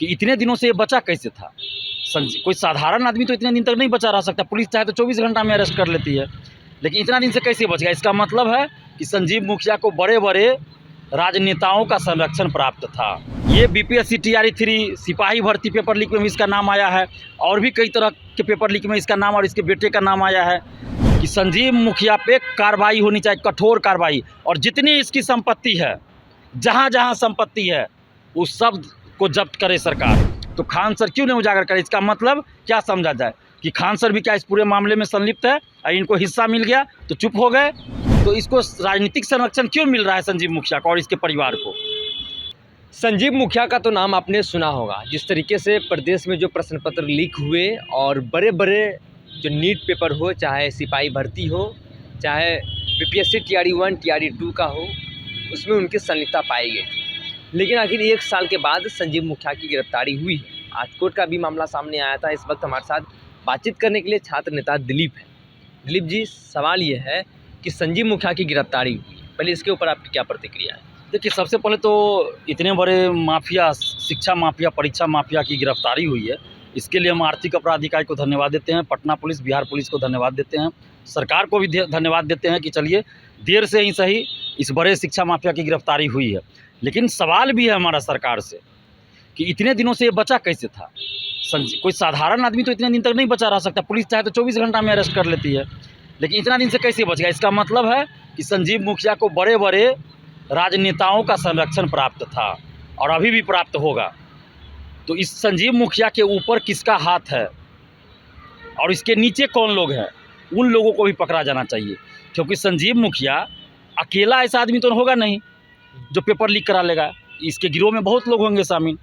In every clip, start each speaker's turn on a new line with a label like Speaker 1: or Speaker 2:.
Speaker 1: कि इतने दिनों से ये बचा कैसे था। कोई साधारण आदमी तो इतने दिन तक नहीं बचा रह सकता, पुलिस चाहे तो 24 घंटा में अरेस्ट कर लेती है, लेकिन इतना दिन से कैसे बच गया। इसका मतलब है कि संजीव मुखिया को बड़े बड़े राजनेताओं का संरक्षण प्राप्त था। ये बीपीएससी TRE 3 सिपाही भर्ती पेपर लीक में भी इसका नाम आया है, और भी कई तरह के पेपर लीक में इसका नाम और इसके बेटे का नाम आया है कि संजीव मुखिया पे कार्रवाई होनी चाहिए, कठोर कार्रवाई, और जितनी इसकी संपत्ति है, जहाँ जहाँ संपत्ति है, उस सब को जब्त करे सरकार। तो खान सर क्यों नहीं उजागर करे? इसका मतलब क्या समझा जाए कि खान सर भी क्या इस पूरे मामले में संलिप्त है और इनको हिस्सा मिल गया तो चुप हो गए? तो इसको राजनीतिक संरक्षण क्यों मिल रहा है संजीव मुखिया को और इसके परिवार को?
Speaker 2: संजीव मुखिया का तो नाम आपने सुना होगा। जिस तरीके से प्रदेश में जो प्रश्न पत्र लीक हुए और बड़े बड़े जो नीट पेपर हो, चाहे सिपाही भर्ती हो, चाहे बीपीएससी TRE 1 TRE 2 का हो, उसमें उनकी संलिप्तता पाई गई। लेकिन आखिर 1 साल के बाद संजीव मुखिया की गिरफ्तारी हुई है। आज कोर्ट का भी मामला सामने आया था। इस वक्त हमारे साथ बातचीत करने के लिए छात्र नेता दिलीप है। दिलीप जी, सवाल ये है कि संजीव मुखिया की गिरफ्तारी हुई, पहले इसके ऊपर आपकी क्या प्रतिक्रिया है?
Speaker 1: देखिए, सबसे पहले तो इतने बड़े माफिया, शिक्षा माफिया, परीक्षा माफिया की गिरफ्तारी हुई है, इसके लिए हम आर्थिक अपराध इकाई को धन्यवाद देते हैं, पटना पुलिस, बिहार पुलिस को धन्यवाद देते हैं, सरकार को भी धन्यवाद देते हैं कि चलिए देर से ही सही इस बड़े शिक्षा माफिया की गिरफ्तारी हुई है। लेकिन सवाल भी है हमारा सरकार से कि इतने दिनों से ये बचा कैसे था। कोई साधारण आदमी तो इतने दिन तक नहीं बचा रह सकता, पुलिस चाहे तो 24 घंटा में अरेस्ट कर लेती है, लेकिन इतना दिन से कैसे बच गया। इसका मतलब है कि संजीव मुखिया को बड़े बड़े राजनेताओं का संरक्षण प्राप्त था और अभी भी प्राप्त होगा। तो इस संजीव मुखिया के ऊपर किसका हाथ है और इसके नीचे कौन लोग हैं, उन लोगों को भी पकड़ा जाना चाहिए, क्योंकि संजीव मुखिया अकेला ऐसा आदमी तो होगा नहीं जो पेपर लीक करा लेगा। इसके गिरोह में बहुत लोग होंगे शामिल,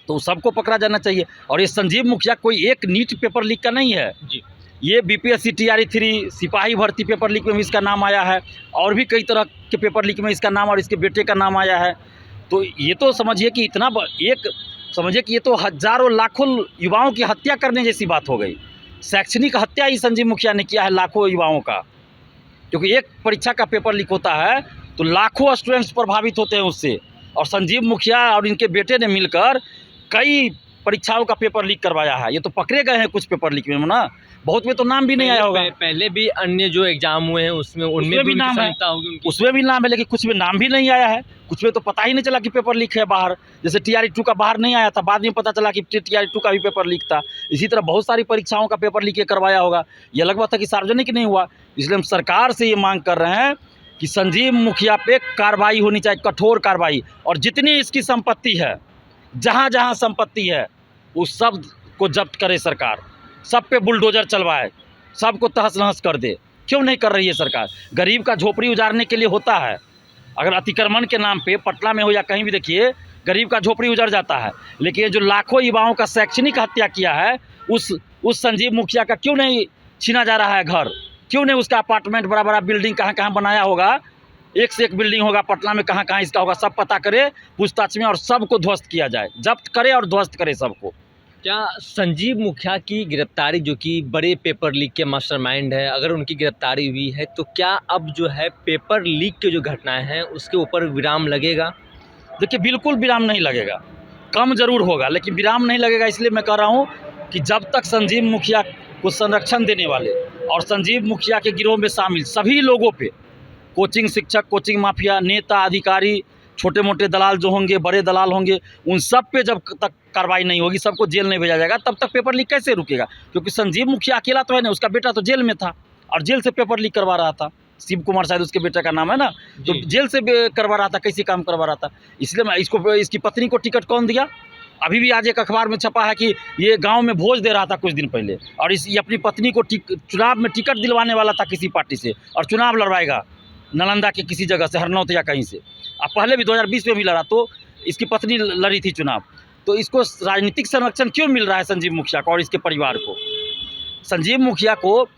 Speaker 1: तो सबको पकड़ा जाना चाहिए। और ये संजीव मुखिया कोई एक नीट पेपर लीक का नहीं है
Speaker 2: जी।
Speaker 1: ये बीपीएससी TRE 3 सिपाही भर्ती पेपर लीक में भी इसका नाम आया है, और भी कई तरह के पेपर लीक में इसका नाम और इसके बेटे का नाम आया है। तो ये तो समझिए कि समझिए कि ये तो हजारों लाखों युवाओं की हत्या करने जैसी बात हो गई। शैक्षणिक हत्या ही संजीव मुखिया ने किया है लाखों युवाओं का, क्योंकि एक परीक्षा का पेपर लीक होता है तो लाखों स्टूडेंट्स प्रभावित होते हैं उससे, और संजीव मुखिया और इनके बेटे ने मिलकर कई परीक्षाओं का पेपर लीक करवाया है। ये तो पकड़े गए हैं कुछ पेपर लीक में ना, बहुत में तो नाम भी नहीं आया होगा।
Speaker 2: पहले भी अन्य जो एग्जाम हुए हैं उनमें भी नाम है,
Speaker 1: उसमें भी नाम है, लेकिन कुछ में नाम भी नहीं आया है। कुछ में तो पता ही नहीं चला कि पेपर लीक है बाहर, जैसे TRE 2 का बाहर नहीं आया था, बाद में पता चला कि TRE 2 का भी पेपर लीक था। इसी तरह बहुत सारी परीक्षाओं का पेपर लीक करवाया होगा। ये अलग बात है कि सार्वजनिक नहीं हुआ। इसलिए हम सरकार से ये मांग कर रहे हैं कि संजीव मुखिया पे कार्रवाई होनी चाहिए, कठोर कार्रवाई, और जितनी इसकी संपत्ति है, जहाँ जहाँ संपत्ति है, उस सब को जब्त करे सरकार, सब पे बुलडोजर चलवाए, सबको तहस नहस कर दे। क्यों नहीं कर रही है सरकार? गरीब का झोपड़ी उजाड़ने के लिए होता है। अगर अतिक्रमण के नाम पे पटना में हो या कहीं भी देखिए, गरीब का झोपड़ी उजड़ जाता है, लेकिन जो लाखों युवाओं का शैक्षणिक हत्या किया है, उस संजीव मुखिया का क्यों नहीं छीना जा रहा है घर? क्यों नहीं उसका अपार्टमेंट, बड़ा बड़ा बिल्डिंग कहाँ कहाँ बनाया होगा, एक से एक बिल्डिंग होगा पटना में, कहाँ कहाँ इसका होगा, सब पता करे, पूछताछ में, और सबको ध्वस्त किया जाए, जब्त करे और ध्वस्त करे सबको।
Speaker 2: क्या संजीव मुखिया की गिरफ्तारी, जो कि बड़े पेपर लीक के मास्टरमाइंड है, अगर उनकी गिरफ्तारी हुई है तो क्या अब जो है पेपर लीक के जो घटनाएं हैं उसके ऊपर विराम लगेगा?
Speaker 1: देखिए, बिल्कुल विराम नहीं लगेगा, कम ज़रूर होगा, लेकिन विराम नहीं लगेगा। इसलिए मैं कह रहा हूँ कि जब तक संजीव मुखिया को संरक्षण देने वाले और संजीव मुखिया के गिरोह में शामिल सभी लोगों पे, कोचिंग शिक्षक, कोचिंग माफिया, नेता, अधिकारी, छोटे मोटे दलाल जो होंगे, बड़े दलाल होंगे, उन सब पे जब तक कार्रवाई नहीं होगी, सबको जेल नहीं भेजा जाएगा, तब तक पेपर लीक कैसे रुकेगा? क्योंकि संजीव मुखिया अकेला तो है नहीं, उसका बेटा तो जेल में था और जेल से पेपर लीक करवा रहा था। शिव कुमार शायद उसके बेटे का नाम है ना, तो जेल से करवा रहा था, कैसे काम करवा रहा था। इसलिए मैं इसकी पत्नी को टिकट कौन दिया? अभी भी आज एक अखबार में छपा है कि ये गांव में भोज दे रहा था कुछ दिन पहले, और ये अपनी पत्नी को चुनाव में टिकट दिलवाने वाला था किसी पार्टी से, और चुनाव लड़वाएगा नालंदा के किसी जगह से, हरनौत या कहीं से। अब पहले भी 2020 में भी लड़ा, तो इसकी पत्नी लड़ी थी चुनाव। तो इसको राजनीतिक संरक्षण क्यों मिल रहा है संजीव मुखिया को और इसके परिवार को? संजीव मुखिया को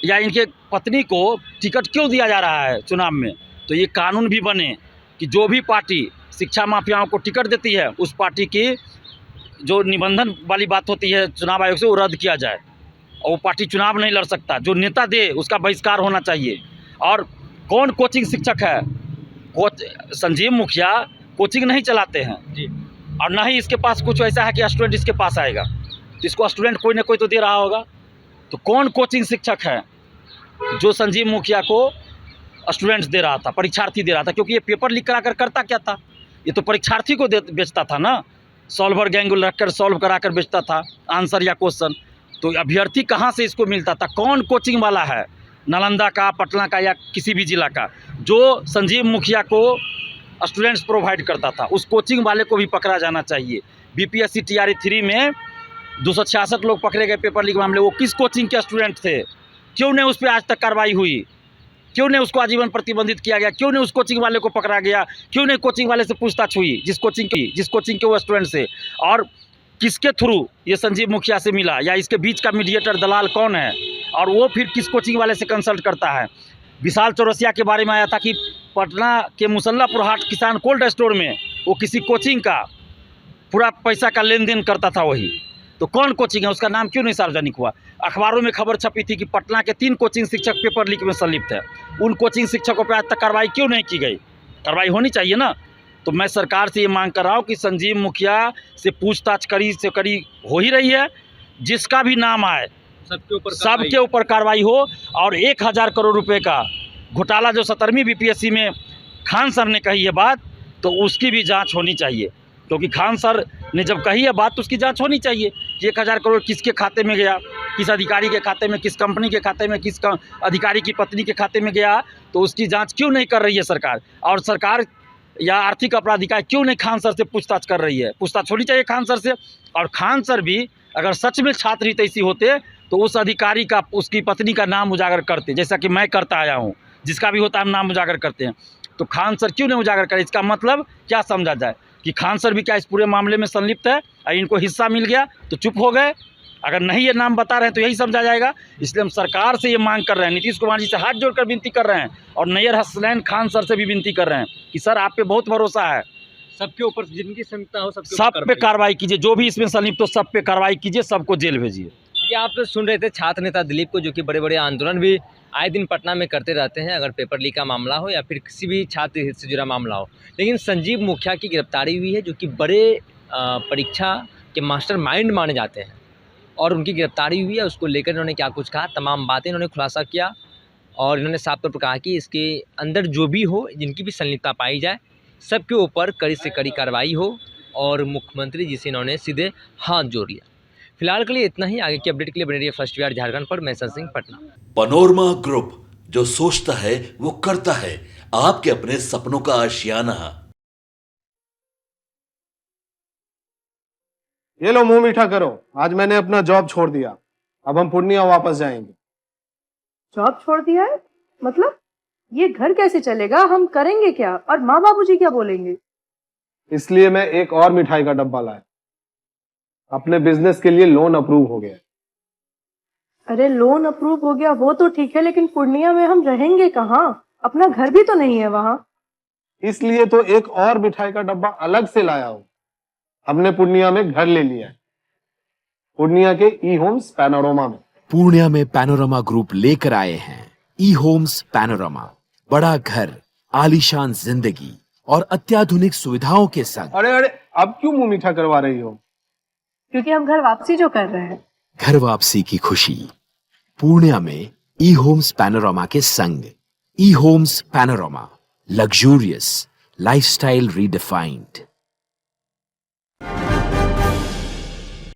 Speaker 1: या इनके पत्नी को टिकट क्यों दिया जा रहा है चुनाव में? तो ये कानून भी बने कि जो भी पार्टी शिक्षा माफियाओं को टिकट देती है, उस पार्टी की जो निबंधन वाली बात होती है चुनाव आयोग से, वो रद्द किया जाए, और वो पार्टी चुनाव नहीं लड़ सकता। जो नेता दे उसका बहिष्कार होना चाहिए। और कौन कोचिंग शिक्षक है? संजीव मुखिया कोचिंग नहीं चलाते हैं
Speaker 2: जी।
Speaker 1: और ना ही इसके पास कुछ ऐसा है कि स्टूडेंट इसके पास आएगा, तो इसको स्टूडेंट कोई ना कोई तो दे रहा होगा। तो कौन कोचिंग शिक्षक है जो संजीव मुखिया को स्टूडेंट्स दे रहा था, परीक्षार्थी दे रहा था? क्योंकि ये पेपर लीक करा कर करता क्या था, ये तो परीक्षार्थी को बेचता था ना, सॉल्वर गैंग रखकर सॉल्व करा कर बेचता था आंसर या क्वेश्चन। तो अभ्यर्थी कहाँ से इसको मिलता था? कौन कोचिंग वाला है नालंदा का, पटना का या किसी भी जिला का जो संजीव मुखिया को स्टूडेंट्स प्रोवाइड करता था? उस कोचिंग वाले को भी पकड़ा जाना चाहिए। बीपीएससी TRE 3 में 266 लोग पकड़े गए पेपर लीक मामले, वो किस कोचिंग के स्टूडेंट थे? क्यों नहीं उस पर आज तक कार्रवाई हुई? क्यों नहीं उसको आजीवन प्रतिबंधित किया गया? क्यों नहीं उस कोचिंग वाले को पकड़ा गया? क्यों नहीं कोचिंग वाले से पूछताछ हुई जिस कोचिंग के वो स्टूडेंट से? और किसके थ्रू ये संजीव मुखिया से मिला, या इसके बीच का मीडिएटर दलाल कौन है, और वो फिर किस कोचिंग वाले से कंसल्ट करता है? विशाल चौरसिया के बारे में आया था कि पटना के मुसल्लापुर हाट किसान कोल्ड स्टोर में वो किसी कोचिंग का पूरा पैसा का लेन देन करता था वही। तो कौन कोचिंग है, उसका नाम क्यों नहीं सार्वजनिक हुआ? अखबारों में खबर छपी थी कि पटना के 3 कोचिंग शिक्षक पेपर लीक में संलिप्त है। उन कोचिंग शिक्षकों पर आज तक कार्रवाई क्यों नहीं की गई? कार्रवाई होनी चाहिए ना। तो मैं सरकार से ये मांग कर रहा हूँ कि संजीव मुखिया से पूछताछ करी हो ही रही है, जिसका भी नाम आए सबके ऊपर कार्रवाई हो। और 1000 करोड़ रुपए का घोटाला जो 17वीं BPSC में खान सर ने कही है बात, तो उसकी भी जांच होनी चाहिए। क्योंकि खान सर ने जब कही है बात तो उसकी जांच होनी चाहिए कि 1000 करोड़ किसके खाते में गया, किस अधिकारी के खाते में, किस कंपनी के खाते में, किस अधिकारी की पत्नी के खाते में गया। तो उसकी जांच क्यों नहीं कर रही है सरकार? और सरकार या आर्थिक अपराध इकाई क्यों नहीं खान सर से पूछताछ कर रही है? पूछताछ होनी चाहिए खान सर से। और खान सर भी अगर सच में छात्र हित ऐसी होते तो उस अधिकारी का, उसकी पत्नी का नाम उजागर करते, जैसा कि मैं करता आया हूँ। जिसका भी होता है हम नाम उजागर करते हैं। तो खान सर क्यों नहीं उजागर करें? इसका मतलब क्या समझा जाए कि खान सर भी क्या इस पूरे मामले में संलिप्त है और इनको हिस्सा मिल गया तो चुप हो गए? अगर नहीं ये नाम बता रहे हैं तो यही समझा जाएगा। इसलिए हम सरकार से ये मांग कर रहे हैं, नीतीश कुमार जी से हाथ जोड़कर विनती कर रहे हैं, और नैयर हसनैन खान सर से भी विनती कर रहे हैं कि सर आप पे बहुत भरोसा है,
Speaker 2: सबके ऊपर जिनकी संलिप्तता हो
Speaker 1: सब पे कार्रवाई कीजिए, जो भी इसमें संलिप्त हो सब पे कार्रवाई कीजिए, सबको जेल भेजिए।
Speaker 2: ये आप सुन रहे थे छात्र नेता दिलीप को, जो कि बड़े बड़े आंदोलन भी आए दिन पटना में करते रहते हैं, अगर पेपर लीक का मामला हो या फिर किसी भी छात्र हित से जुड़ा मामला हो। लेकिन संजीव मुखिया की गिरफ्तारी हुई है, जो कि बड़े परीक्षा के मास्टरमाइंड माने जाते हैं, और उनकी गिरफ्तारी हुई है। उसको लेकर इन्होंने क्या कुछ कहा, तमाम बातें इन्होंने खुलासा किया, और इन्होंने साफ तौर पर कहा कि इसके अंदर जो भी हो, जिनकी भी संलिप्तता पाई जाए, सबके ऊपर कड़ी से कड़ी कार्रवाई हो, और मुख्यमंत्री जी से इन्होंने सीधे हाथ जोड़ लिया। फिलहाल के लिए इतना ही। आगे की अपडेट के लिए बने रहिए फर्स्ट बिहार झारखंड पर। मैं sir Singh, Patna.
Speaker 3: Panorama group, जो सोचता है वो करता है, आपके अपने सपनों का आशियाना।
Speaker 4: ये लो मुंह मीठा करो, आज मैंने अपना जॉब छोड़ दिया, अब हम पूर्णिया वापस जाएंगे।
Speaker 5: जॉब छोड़ दिया है? मतलब ये घर कैसे चलेगा? हम करेंगे क्या? और माँ बाबूजी क्या बोलेंगे?
Speaker 4: इसलिए मैं एक और मिठाई का डब्बा लाया। अपने बिजनेस के लिए लोन अप्रूव हो गया।
Speaker 5: अरे लोन अप्रूव हो गया वो तो ठीक है, लेकिन पूर्णिया में हम रहेंगे कहाँ? अपना घर भी तो नहीं है वहाँ।
Speaker 4: इसलिए तो एक और मिठाई का डब्बा अलग से लाया हूँ। हमने पूर्णिया में घर ले लिया है, पूर्णिया के ई होम्स पैनोरमा में।
Speaker 6: पूर्णिया में पैनोरमा ग्रुप लेकर आए हैं ई होम्स पैनोरमा। बड़ा घर, आलीशान जिंदगी और अत्याधुनिक सुविधाओं के संग।
Speaker 4: अरे अब क्यों मुंह मीठा करवा रही हो?
Speaker 5: क्योंकि हम घर वापसी जो कर रहे हैं।
Speaker 6: घर वापसी की खुशी पूर्णिया में ई होम्स पैनोरमा के संग। ई homes panorama, luxurious lifestyle redefined.